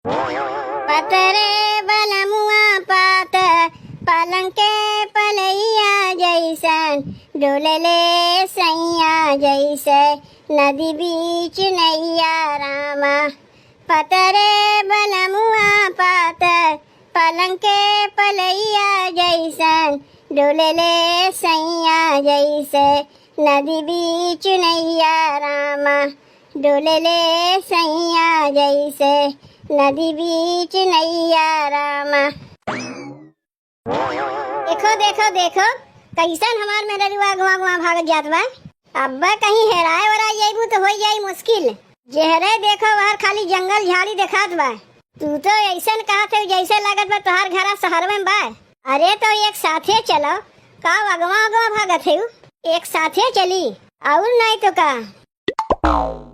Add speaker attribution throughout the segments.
Speaker 1: पतरे बलमुआ पात पलंग के पलैया जैसन डोलले सैया जैसे नदी बीच नैया रामा। पतरे बलमुआ पात पलंग के पलैया जैसन डोलले सैया जैसे नदी बीच नैया रामा। डोलले सैया जैसे नदी बीच नैया रामा। देखो देखो देखो कैसन हमार मेहरुआ गुआ गुआ भाग जात बा। अब्बा कहीं हेराए वराए जाइबू तो हो जाई मुश्किल। जेहरे देखो वहर खाली जंगल झाड़ी देखात बा। तू तो ऐसन कहत है जैसे लागत बा तोहार घरा शहर में बा। अरे तो एक साथे चलो का अगवा अगवा भागत है। एक साथे चली और नहीं तो का।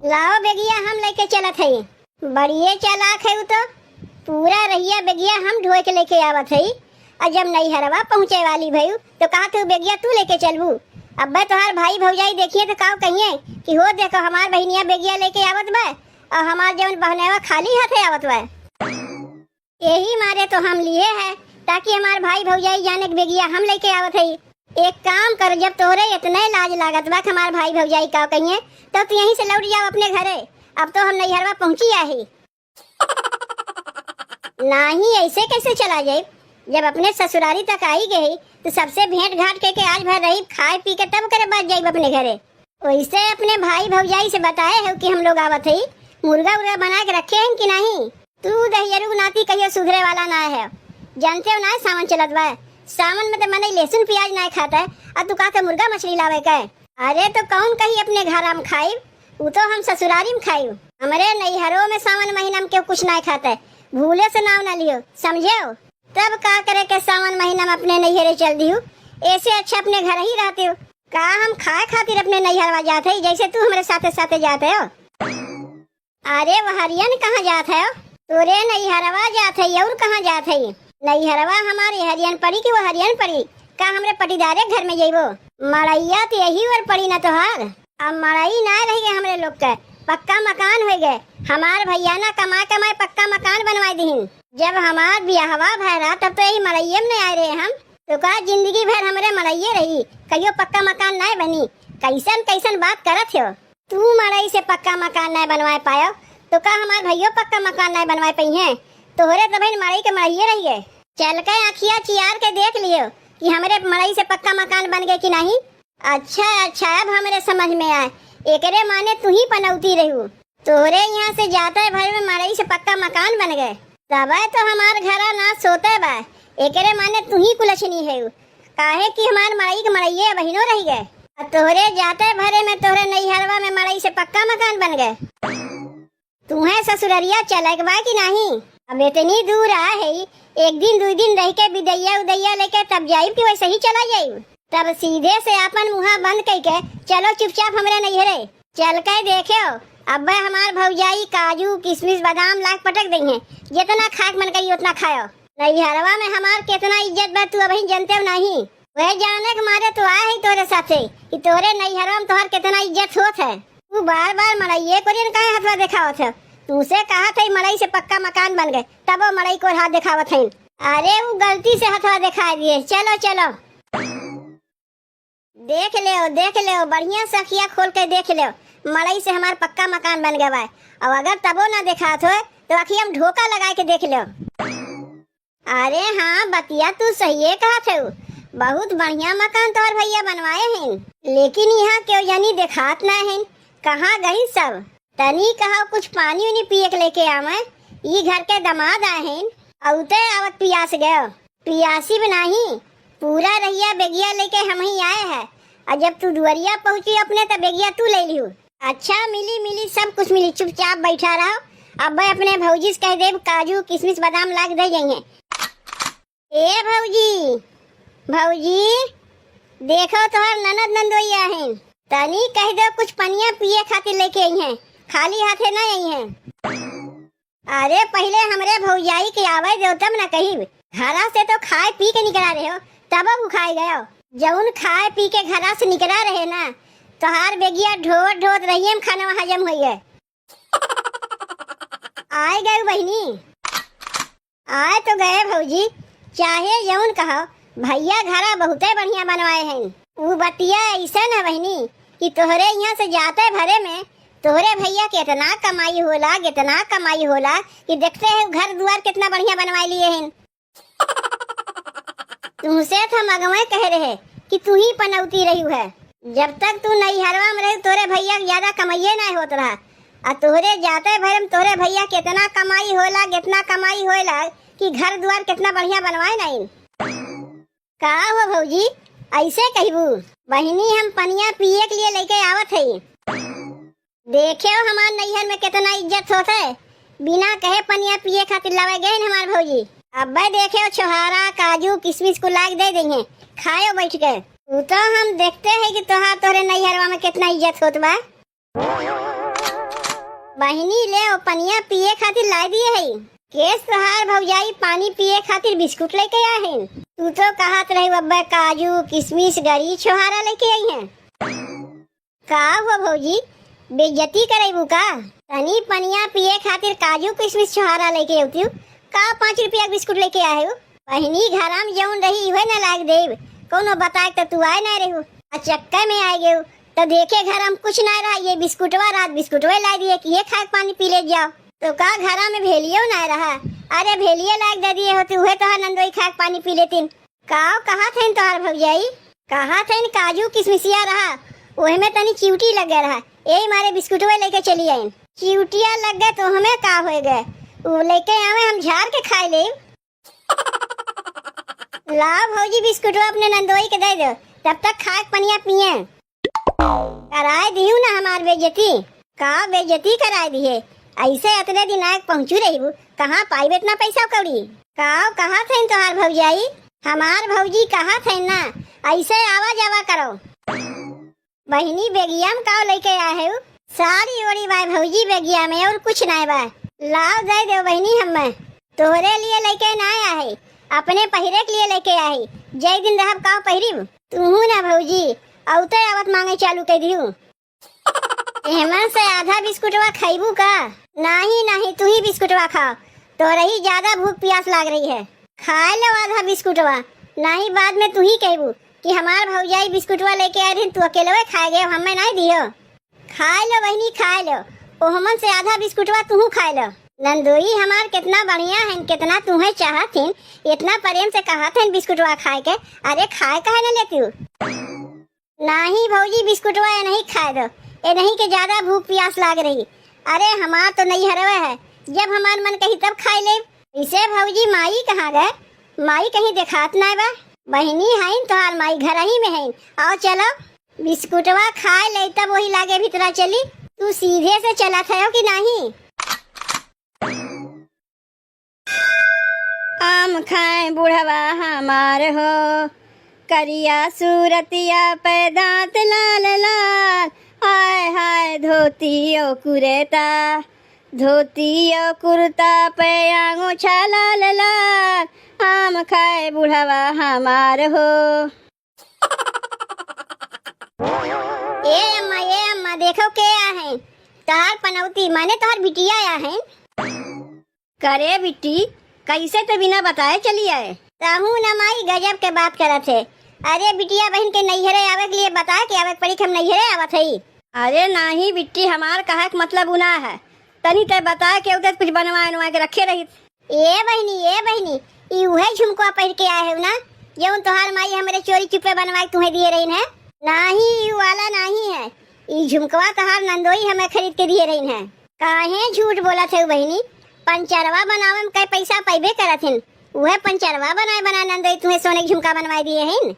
Speaker 1: लाओ बेगिया हम लेके चलत है। बढ़िए चालाक है तो पूरा रहिया बेगिया हम ढोए के लेके आवत है। और जब नैहरवा पहुँचे वाली भई तो कहा तू बेगिया तू लेके चलबू। अब्बा तोहार भाई भौजाई देखिए तो का कहिए कि हो देखो हमार बहनिया बेगिया लेके आवत बा और हमार जवन बहनेवा खाली हाथे आवत बा। यही मारे तो हम लिए है ताकि हमार भाई भौजाई जाने के बेगिया हम लेके आवत है। एक काम कर जब तोरे इतने लाज लागत बा हमार भाई भौजाई का कहिए तो तू यहीं से लौट जाओ अपने घरे। अब तो हम नैहरवा पहुंची आही। नहीं ऐसे कैसे चला जाए। जब अपने ससुरारी तक आई गई तो सबसे भेंट घाट के आज भर रही खाए पी के तब करे बाद जाइब अपने घरे। वैसे अपने भाई भौजाई से बताए है कि हम लोग आवत है। मुर्गा उर्गा बना के रखे हैं कि नहीं। तू दहियरू नाती कहियो सुधरे वाला ना है। जानते हो ना सावन चलत बा। सावन में तो मने लहसुन प्याज नहीं खाता है और तू कहते मुर्गा मछली लावे का। अरे तो कौन कही अपने घर में खाई वो तो हम ससुरारी में खाई। हमारे नैहरों में सावन महीना में क्यों कुछ नहीं खाता है। भूले से नाव ना लियो समझे। तब का करे के सावन महीना में अपने नैहरे चल दी हूँ। ऐसे अच्छा अपने घर ही रहते हो। का हम खाए खातिर अपने नैहरवा जाते है जैसे तू हमारे साथे साथे जाते हो। अरे वह हरियन कहाँ जाते हो। तोरे नैहरवा जाते है और कहाँ जाते है। नैहरवा हमारे हरियन पड़ी कि वो हरियन पड़ी। का हमरे पटीदारे घर में जइबो। मड़ैया तो यही और पड़ी ना तोहार। अब मड़ई ना रही गए हमरे लोग के पक्का मकान हो गए। हमार भैया ना कमाए कमाए पक्का मकान बनवाई दीन। जब हमार बियाहवा भरा तब तो यही मड़ैये में नहीं आए रहे हम। तो का जिंदगी भर हमरे मड़ैये रही कहियो पक्का मकान नहीं बनी। कैसन कैसन बात करत हो। तू मड़ई से पक्का मकान नहीं बनवाए पायो तो का हमार भैया पक्का मकान नहीं बनवाए पाई है। तोहरे तो भाई मड़ई के मड़ैये रही है। चल के आँखिया चियार के देख लियो कि हमारे मड़ई से पक्का मकान बन गए कि नहीं। अच्छा अच्छा अब हमारे समझ में आए। एकरे माने तू ही पनौती रहू। तोरे यहाँ से जाते भर में मड़ई से पक्का मकान बन गए तब तो हमार घरा ना सोते बा। एकरे माने तू ही कुलछनी है। काहे कि हमार मड़ई के मड़ैये बहिनो रह गए। तोहरे जाते भरे में तोहरे नैहरवा में मड़ई से पक्का मकान बन गए। तुम्हें ससुररिया चले बा कि नहीं। अब इतनी दूर आए है एक दिन दो दिन रह के विदैया उदैया लेके तब जाइब कि वैसे ही चला जाइब। तब सीधे से अपन मुँह बंद करके चलो चुपचाप हमरे नैहरे चल के देखो। अब हमार भौजाई काजू किशमिश बादाम लाख पटक देंगे। जितना खाक मन कही उतना खाओ। नैहरवा में हमार कितना इज्जत बा तू अभी जानते हो नहीं। वह जाने के मारे तो आए है तोरे साथे कि तोरे नैहरवा में तोहर कितना इज्जत होत है। तू बार बार मड़ैये को कहे हथवा दिखावत है। तुमसे कहा था मड़ई से पक्का मकान बन गए तब वो मड़ई को हाथ दिखावत है। अरे वो गलती से हथवा दिखा दिए। चलो चलो देख ले बढ़िया से अखिया खोल के देख ले। मड़ई से हमार पक्का मकान बन गया है। और अगर तबो ना दिखात हो तो अखिया में ढोका लगा के देख लो। अरे हाँ बतिया तू सही है कहा थे। बहुत बढ़िया मकान तोहर भैया बनवाए हैं लेकिन यहाँ क्यों जानी दिखात ना है। कहाँ गई सब। तनी कहा कुछ पानी उनी पिए के लेके आवे। ये घर के दामाद आए हैं औते आवत पियास गए। पियासी भी नहीं पूरा रहिया बेगिया लेके हम ही आए हैं। और जब तू दुआरिया पहुँची अपने तब बेगिया तू ले लियो। अच्छा मिली सब कुछ मिली। चुपचाप बैठा रहो। अब अपने भौजी से कह दे काजू किशमिश बादाम लाग दे जाइए। ए भौजी देखो तोहर ननद नंदोइया हैं। तनी कह दो कुछ पनिया पिए खातिर लेके आई हैं। खाली हाथे ना आई हैं। अरे पहले हमरे भौजाई के आवे दो तब ना कही। घरा से तो खाए पी के निकला रहे हो तब भूखाई गए। जौन खाए पी के घरा से निकला रहे ना तोहार बेगिया ढोत रही खाना हजम हुई है। आए गए बहनी आए तो गए भौजी, चाहे यौन कहो, भैया घरा बहुते बढ़िया बनवाए हैं। वो बतिया ऐसा है बहनी कि तोहरे यहाँ से जाते भरे में तोहरे भैया के इतना कमाई होला कि देखते हैं घर द्वार कितना बढ़िया बनवा लिए हैं। तुमसे तो हम अगवे कह रहे कि तू ही पनौती रही है। जब तक तू नैहरवा में रही तोरे भैया ज्यादा कमाइए नहीं होत रहा, और तोहरे जाते भरे में तोहरे भैया कितना कमाई होला कि घर द्वार कितना बढ़िया बनवाए नहीं। का हो भौजी ऐसे कहबू? बहनी हम पनिया पिए के लिए लेके आवत है। देखे हो हमार नैहर में कितना इज्जत होता है, बिना कहे पनिया पिए खातिर लावे गए हमार भौजी। अब देखे हो छोहारा काजू किशमिश को लाग दे देंगे, खाओ बैठ के। तू तो हम देखते हैं कि तोहरे नैहरवा में कितना इज्जत होत बा। बहनी ले ओ पनिया पिए खातिर ला दिए है। केस तोहार भौजाई पानी पिए खातिर बिस्कुट लेके आए हैं। तू तो कहत रही अब्बा काजू किशमिश गरी छोहारा लेके आई हैं। का हो भौजी बेइज्जती करेबू का? तनी पनिया पिए खातिर काजू किशमिश छोहारा लेके आउती का 5 रुपया बिस्कुट लेके आए हो? बहनी घरा में जौन रही हुए न लाग देव कोनो बताए तो तू आए ना रहू, चक्कर में आए गए तो देखे घर हम कुछ ना रहा, ये बिस्कुटवा रात बिस्कुटवा ला दिए कि ये खा पानी पी ले जाओ। तो का घरा में भेलियो ना रहा? अरे भेलिए लाग दे दिए होती उहे तो नंदोई खा पानी पी लेतीन। का कहा थे तोहार भौजाई? कहा थे काजू किशमिशिया रहा, ओहे में तनी चिवटी लग गया रहा, यही मारे बिस्कुटवा लेके चली आई। चिवटिया लग गए तो हमें का हो गए, वो लेके आवे हम झाड़ के खाए ले। लाओ भौजी बिस्कुटवा अपने नंदोई के दे दो, तब तक खा पनिया पिए। कराए दिहू ना हमार बेइज्जती? का बेइज्जती कराए दिए? ऐसे अतने दिन आए पहुँचू रही कहाँ पाई इतना पैसा कौड़ी? कहा थे तोहार भौजाई? हमार भौजी कहा थे ना ऐसे आवा जावा करो। बहनी बेगिया में का लेके आए है? सारी ओरी बाय भौजी बेगिया में और कुछ नहीं बा। लाओ दे दो बहनी, हमें तोहरे लिए लेके ना आया है, अपने पहिरे के लिए लेके आए। जय दिन रहब का पहिरी तू ना भौजी औते आवत मांगे चालू कर दिहू। हेमन से आधा बिस्कुटवा खाइबू का? नहीं तू ही बिस्कुटवा खाओ, तो रही ज्यादा भूख प्यास लाग रही है। खाए लो आधा बिस्कुटवा, नहीं बाद में तू ही कहबू कि हमार भौजाई बिस्कुटवा लेके आए थे, तू अकेले खाए गए हमें नहीं दियो। खाए लो बहनी खाए लो, ओ हमन से आधा बिस्कुटवा तू खाए लो। नंदोई हमार कितना बढ़िया है, कितना तुम्हें चाहत है, इतना प्रेम से कहा थे बिस्कुटवा खाए के। अरे खाए कहे न लेती हूँ? नहीं भौजी बिस्कुटवा ये नहीं खाए दो, ये नहीं के ज्यादा भूख प्यास लाग रही। अरे हमार तो नहीं हरवे है, जब हमार मन कही तब खाए ले। इसे भौजी माई कहाँ गए? माई कहीं दिखात ना बा। बहनी है तोहार माई घर ही में है, आओ चलो बिस्कुटवा खाए ले तब वही लागे भीतरा चली। तू सीधे से चला था कि नहीं?
Speaker 2: आम खाए बुढ़वा हमार हो, करिया सूरतिया पे दांत लाल लाल, हाय हाय धोती ओ कुरेता, धोती ओ कुर्ता पे आंगूछा लाल लाल, आम खाए बुढ़वा हमार हो।
Speaker 1: ये अम्मा देखो के आया है? तार पनौती माने तार बिटिया आया है।
Speaker 2: करे बिट्टी कैसे तो बिना बताए चली आए?
Speaker 1: ताहू न माई गजब के बात करत है। अरे बिटिया बहन के नैहरे आवे के लिए बता के आवे पड़ी हम नैहरे आवत है।
Speaker 2: अरे नहीं बिट्टी हमार कहा के मतलब उना है, तनी ते बता के उधर कुछ बनवा के रखे रही।
Speaker 1: ए बहनी ई उहे झुमका पहन के आए है ना जौन तोहार माई हमरे चोरी चुपे बनवा के तुम्हें दिए रही है? नहीं ई वाला नहीं है, ई झुमकवा तोहार नंदोई हमें खरीद के दिए रही है। काहे झूठ बोला थे बहनी? पंचरवा बनावे में कई पैसा पाइबे करत हन, उहे पंचरवा बनाए नंदोई तुम्हें सोने के झुमका बनवा दिए हैं।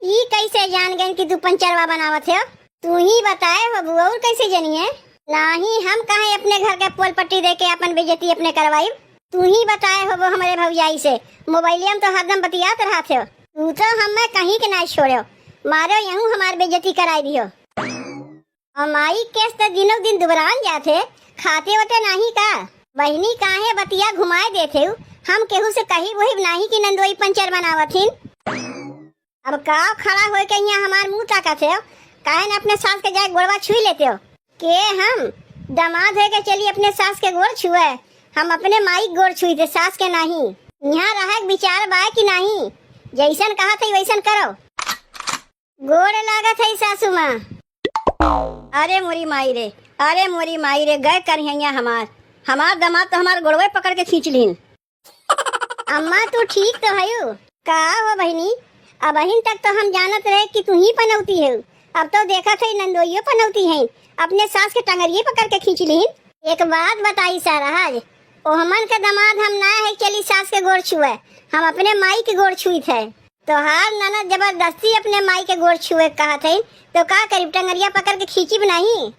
Speaker 1: ई कैसे जान गए कि तू पंचरवा बनावत है? तू ही बताए हो बुआ, और कैसे जानी है? नहीं हम कहे अपने घर के पोल पट्टी दे के अपन बेइज्जती अपने करवाई। तू ही बताए हो वो हमारे भौजाई से मोबाइलिया में तो हरदम बतियात रहा थे। तू तो हमें कहीं के ना छोड़ो, मारो यूं हमारी बेइज्जती कराई दियो। हमारी केस तो दिनों दिन दुबरान जाते, खाते होते नहीं का? बहनी काहे बतिया घुमाए देते हो? हम केहू से कही वही नहीं कि नंदोई पंचर बनावथिन। अब का खड़ा होए के यहाँ हमार मुंह ताकत है? काहे न अपने सास के जाए गोड़वा छुई लेते हो? के हम दामाद है के चली अपने सास के गोड़ छुए, हम अपने माई के गोड़ छुई थे, सास के नहीं। यहाँ रहा विचार बा कि नहीं, जैसन कहा था वैसन करो। गोड़ लागत है सासू माँ। अरे मोरी माई रे, अरे मोरी माई रे, गए करिया हमार दामाद तो हमार गोड़वे पकड़ के खींच लीन। अम्मा तू ठीक तो है का हो बहनी? अब बहन तक तो हम जानत रहे कि तू ही पनौती है, अब तो देखा थे नंदोइयो पनौती है, अपने सास के टंगरिए पकड़ के खींच लीन। एक बात बताई साराज, ओहमन का दामाद हम ना है चली सास के गोड़ छुए, हम अपने माई के गोड़ छुई थे। तो हार ननद जबरदस्ती अपने माई के गोड़ छुए कहा थे तो का करीब टंगरिया पकड़ के खींची बनाई।